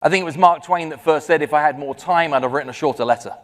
I think it was Mark Twain that first said, if I had more time, I'd have written a shorter letter.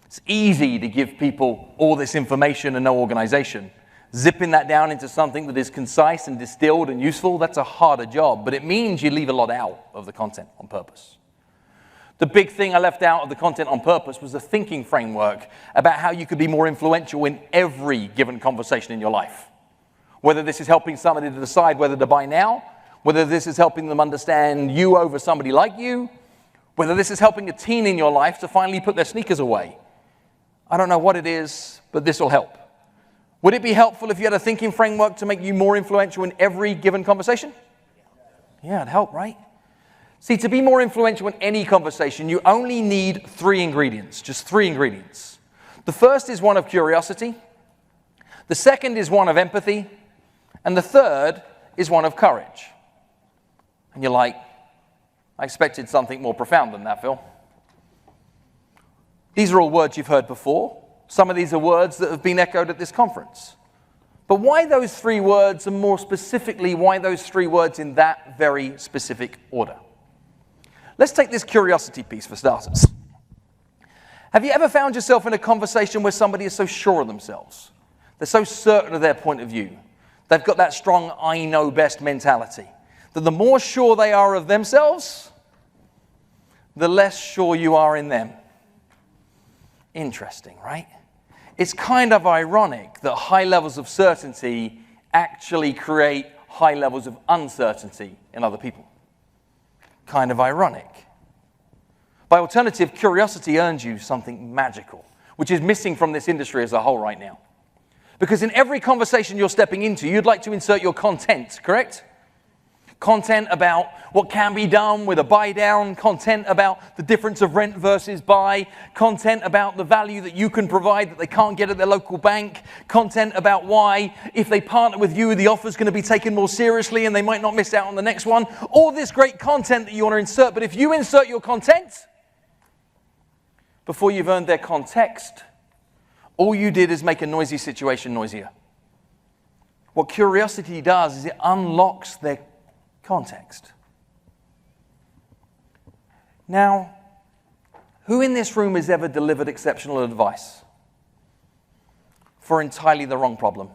It's easy to give people all this information and no organization. Zipping that down into something that is concise and distilled and useful, that's a harder job, but it means you leave a lot out of the content on purpose. The big thing I left out of the content on purpose was a thinking framework about how you could be more influential in every given conversation in your life. Whether this is helping somebody to decide whether to buy now, whether this is helping them understand you over somebody like you, whether this is helping a teen in your life to finally put their sneakers away. I don't know what it is, but this will help. Would it be helpful if you had a thinking framework to make you more influential in every given conversation? Yeah, it'd help, right? See, to be more influential in any conversation, you only need 3 ingredients, just 3 ingredients. The first is one of curiosity. The second is one of empathy. And the third is one of courage. And you're like, I expected something more profound than that, Phil. These are all words you've heard before. Some of these are words that have been echoed at this conference. But why those 3 words, and more specifically, why those 3 words in that very specific order? Let's take this curiosity piece for starters. Have you ever found yourself in a conversation where somebody is so sure of themselves? They're so certain of their point of view. They've got that strong I know best mentality. That the more sure they are of themselves, the less sure you are in them. Interesting, right? It's kind of ironic that high levels of certainty actually create high levels of uncertainty in other people. Kind of ironic. By alternative, curiosity earns you something magical, which is missing from this industry as a whole right now. Because in every conversation you're stepping into, you'd like to insert your content, correct? Content about what can be done with a buy down, content about the difference of rent versus buy, content about the value that you can provide that they can't get at their local bank, content about why if they partner with you, the offer's going to be taken more seriously and they might not miss out on the next one. All this great content that you want to insert, but if you insert your content before you've earned their context, all you did is make a noisy situation noisier. What curiosity does is it unlocks their context. Now, who in this room has ever delivered exceptional advice for entirely the wrong problem?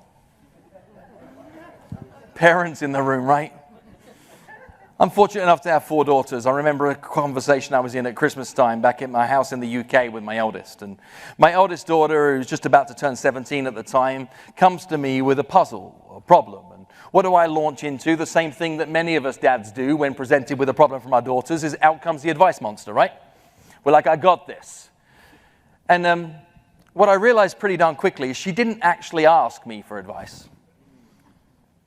Parents in the room, right? I'm fortunate enough to have 4 daughters. I remember a conversation I was in at Christmas time back at my house in the UK with my eldest. And my eldest daughter, who was just about to turn 17 at the time, comes to me with a puzzle, a problem. And what do I launch into? The same thing that many of us dads do when presented with a problem from our daughters is out comes the advice monster, right? We're like, I got this. And what I realized pretty darn quickly is she didn't actually ask me for advice.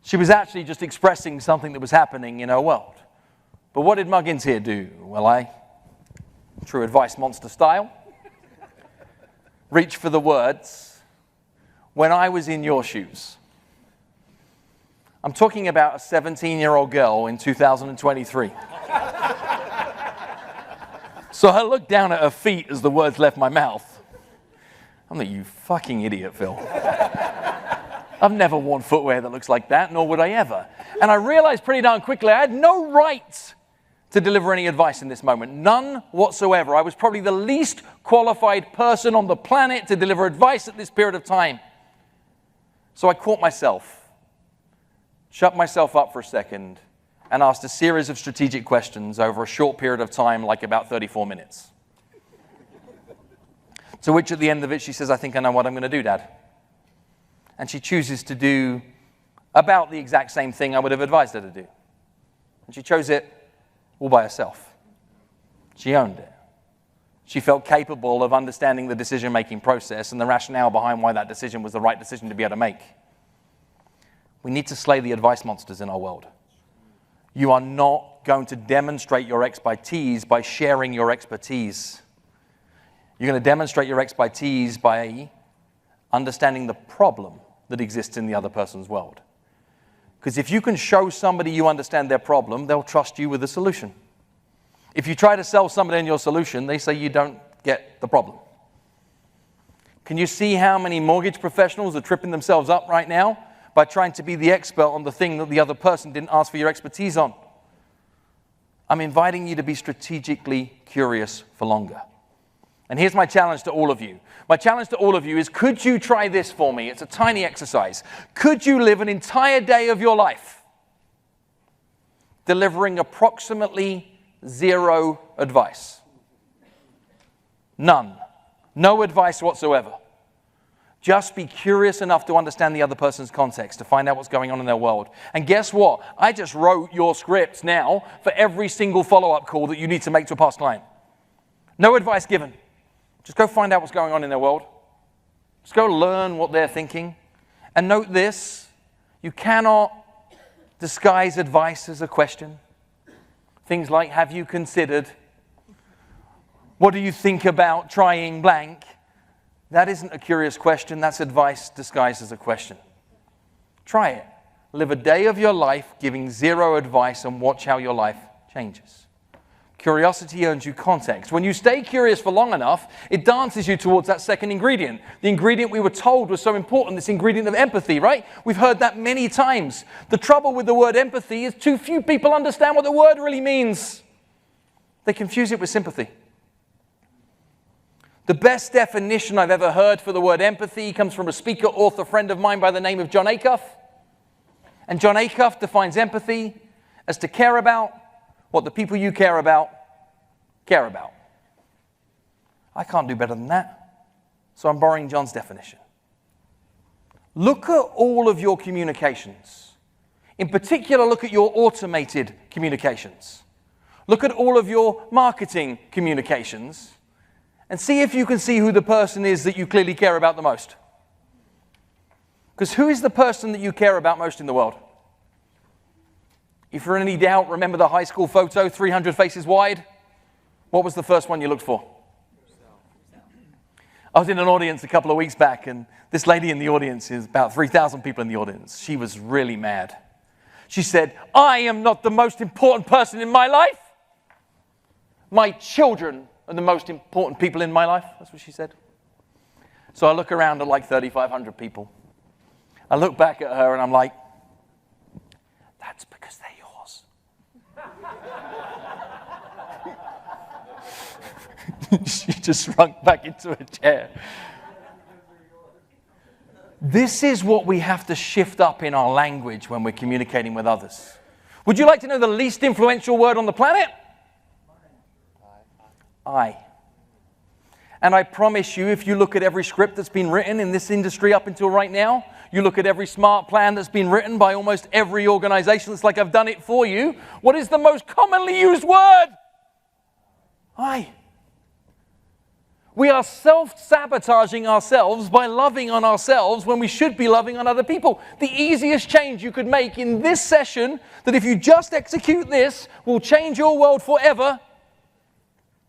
She was actually just expressing something that was happening in her world. But what did Muggins here do? Well, I, true advice monster style, reach for the words, when I was in your shoes. I'm talking about a 17-year-old girl in 2023. So I looked down at her feet as the words left my mouth. I'm like, you fucking idiot, Phil. I've never worn footwear that looks like that, nor would I ever. And I realized pretty darn quickly I had no right to deliver any advice in this moment. None whatsoever. I was probably the least qualified person on the planet to deliver advice at this period of time. So I caught myself, shut myself up for a second, and asked a series of strategic questions over a short period of time, like about 34 minutes. To which at the end of it, she says, I think I know what I'm going to do, Dad. And she chooses to do about the exact same thing I would have advised her to do. And she chose it all by herself. She owned it. She felt capable of understanding the decision-making process and the rationale behind why that decision was the right decision to be able to make. We need to slay the advice monsters in our world. You are not going to demonstrate your expertise by sharing your expertise. You're going to demonstrate your expertise by understanding the problem that exists in the other person's world. Because if you can show somebody you understand their problem, they'll trust you with the solution. If you try to sell somebody on your solution, they say you don't get the problem. Can you see how many mortgage professionals are tripping themselves up right now by trying to be the expert on the thing that the other person didn't ask for your expertise on? I'm inviting you to be strategically curious for longer. And here's my challenge to all of you. My challenge to all of you is, could you try this for me? It's a tiny exercise. Could you live an entire day of your life delivering approximately 0 advice? None. No advice whatsoever. Just be curious enough to understand the other person's context, to find out what's going on in their world. And guess what? I just wrote your scripts now for every single follow-up call that you need to make to a past client. No advice given. Just go find out what's going on in their world. Just go learn what they're thinking. And note this, you cannot disguise advice as a question. Things like, have you considered? What do you think about trying blank? That isn't a curious question. That's advice disguised as a question. Try it. Live a day of your life giving 0 advice and watch how your life changes. Curiosity earns you context. When you stay curious for long enough, it dances you towards that second ingredient. The ingredient we were told was so important, this ingredient of empathy, right? We've heard that many times. The trouble with the word empathy is too few people understand what the word really means. They confuse it with sympathy. The best definition I've ever heard for the word empathy comes from a speaker, author, friend of mine by the name of John Acuff. And John Acuff defines empathy as to care about what the people you care about. I can't do better than that, so I'm borrowing John's definition. Look at all of your communications. In particular, look at your automated communications. Look at all of your marketing communications and see if you can see who the person is that you clearly care about the most. Because who is the person that you care about most in the world? If you're in any doubt, remember the high school photo, 300 faces wide? What was the first one you looked for? I was in an audience a couple of weeks back, and this lady in the audience, is about 3,000 people in the audience. She was really mad. She said, I am not the most important person in my life. My children are the most important people in my life. That's what she said. So I look around at like 3,500 people. I look back at her and I'm like, that's because they're yours. She just shrunk back into a chair. This is what we have to shift up in our language when we're communicating with others. Would you like to know the least influential word on the planet? I. And I promise you, if you look at every script that's been written in this industry up until right now, you look at every smart plan that's been written by almost every organization that's like, I've done it for you. What is the most commonly used word? I. We are self-sabotaging ourselves by loving on ourselves when we should be loving on other people. The easiest change you could make in this session, that if you just execute this, will change your world forever.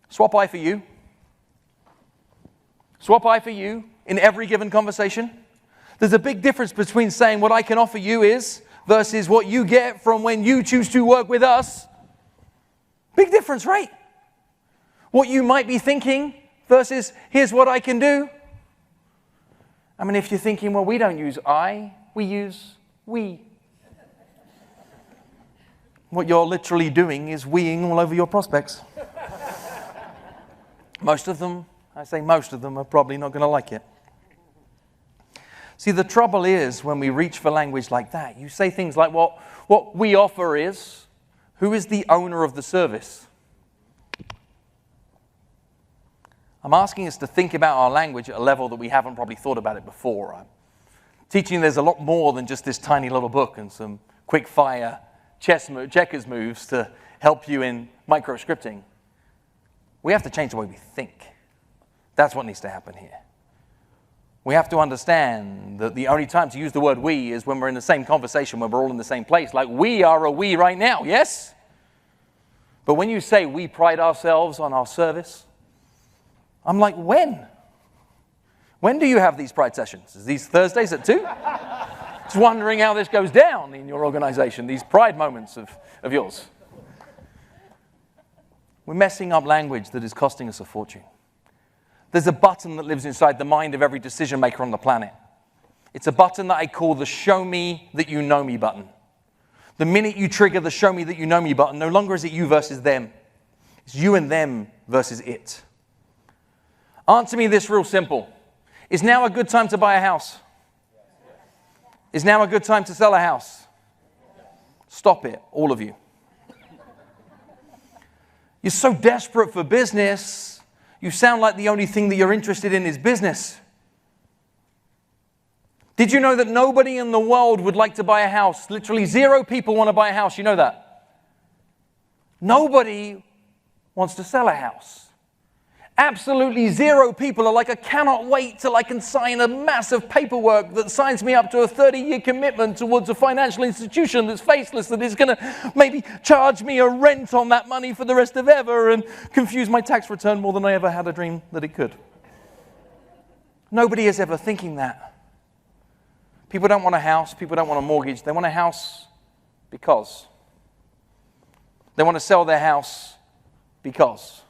Swap I for you. Swap I for you in every given conversation. There's a big difference between saying what I can offer you is versus what you get from when you choose to work with us. Big difference, right? What you might be thinking versus here's what I can do. I mean, if you're thinking, well, we don't use I, we use we. What you're literally doing is weeing all over your prospects. Most of them, I say most of them, are probably not going to like it. See, the trouble is when we reach for language like that, you say things like, well, what we offer is, who is the owner of the service? I'm asking us to think about our language at a level that we haven't probably thought about it before. I'm teaching there's a lot more than just this tiny little book and some quick fire checkers moves to help you in micro scripting. We have to change the way we think. That's what needs to happen here. We have to understand that the only time to use the word we is when we're in the same conversation, when we're all in the same place. Like we are a we right now, yes? But when you say we pride ourselves on our service, I'm like, when? When do you have these pride sessions? Is these Thursdays at 2? Just wondering how this goes down in your organization, these pride moments of yours. We're messing up language that is costing us a fortune. There's a button that lives inside the mind of every decision maker on the planet. It's a button that I call the show me that you know me button. The minute you trigger the show me that you know me button, no longer is it you versus them. It's you and them versus it. Answer me this real simple. Is now a good time to buy a house? Is now a good time to sell a house? Stop it, all of you. You're so desperate for business, you sound like the only thing that you're interested in is business. Did you know that nobody in the world would like to buy a house? Literally 0 people want to buy a house. You know that? Nobody wants to sell a house. Absolutely 0 people are like, I cannot wait till I can sign a massive paperwork that signs me up to a 30-year commitment towards a financial institution that's faceless, that is going to maybe charge me a rent on that money for the rest of ever and confuse my tax return more than I ever had a dream that it could. Nobody is ever thinking that. People don't want a house. People don't want a mortgage. They want a house because. They want to sell their house because.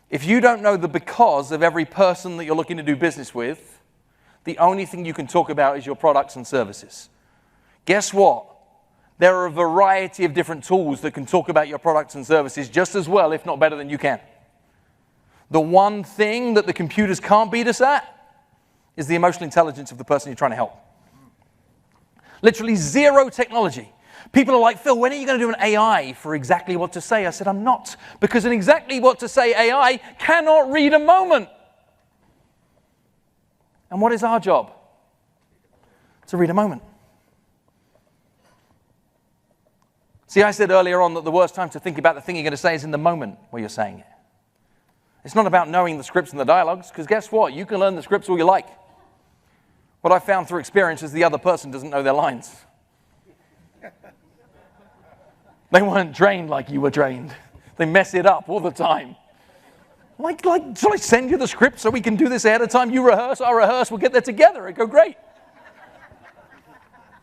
If you don't know the because of every person that you're looking to do business with, the only thing you can talk about is your products and services. Guess what? There are a variety of different tools that can talk about your products and services just as well, if not better than you can. The one thing that the computers can't beat us at is the emotional intelligence of the person you're trying to help. Literally 0 technology. People are like, Phil, when are you going to do an AI for exactly what to say? I said, I'm not, because an exactly what to say AI cannot read a moment. And what is our job? To read a moment. See, I said earlier on that the worst time to think about the thing you're going to say is in the moment where you're saying it. It's not about knowing the scripts and the dialogues, because guess what? You can learn the scripts all you like. What I found through experience is the other person doesn't know their lines. They weren't trained like you were trained. They mess it up all the time. Like, shall I send you the script so we can do this ahead of time? You rehearse, I rehearse, we'll get there together. It'd go great.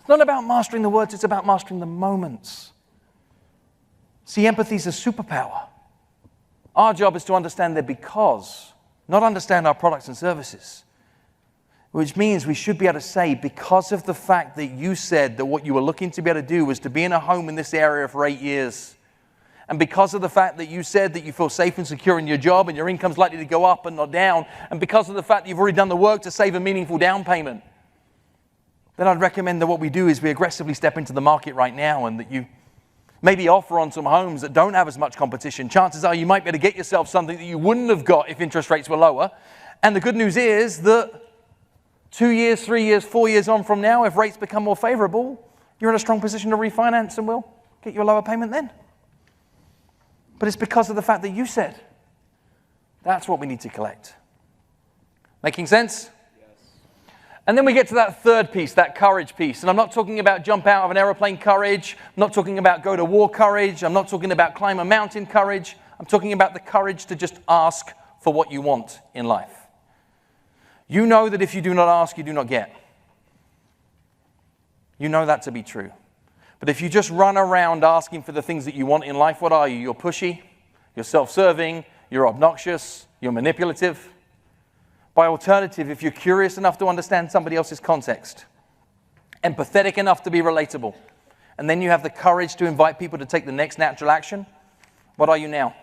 It's not about mastering the words, it's about mastering the moments. See, empathy is a superpower. Our job is to understand their because, not understand our products and services. Which means we should be able to say, because of the fact that you said that what you were looking to be able to do was to be in a home in this area for 8 years, and because of the fact that you said that you feel safe and secure in your job and your income's likely to go up and not down, and because of the fact that you've already done the work to save a meaningful down payment, then I'd recommend that what we do is we aggressively step into the market right now, and that you maybe offer on some homes that don't have as much competition. Chances are you might be able to get yourself something that you wouldn't have got if interest rates were lower. And the good news is that 2 years, 3 years, 4 years on from now, if rates become more favorable, you're in a strong position to refinance and we'll get you a lower payment then. But it's because of the fact that you said. That's what we need to collect. Making sense? Yes. And then we get to that third piece, that courage piece. And I'm not talking about jump out of an aeroplane courage. I'm not talking about go to war courage. I'm not talking about climb a mountain courage. I'm talking about the courage to just ask for what you want in life. You know that if you do not ask, you do not get. You know that to be true. But if you just run around asking for the things that you want in life, what are you? You're pushy, you're self-serving, you're obnoxious, you're manipulative. By alternative, if you're curious enough to understand somebody else's context, empathetic enough to be relatable, and then you have the courage to invite people to take the next natural action, what are you now?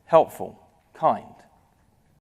Helpful, kind,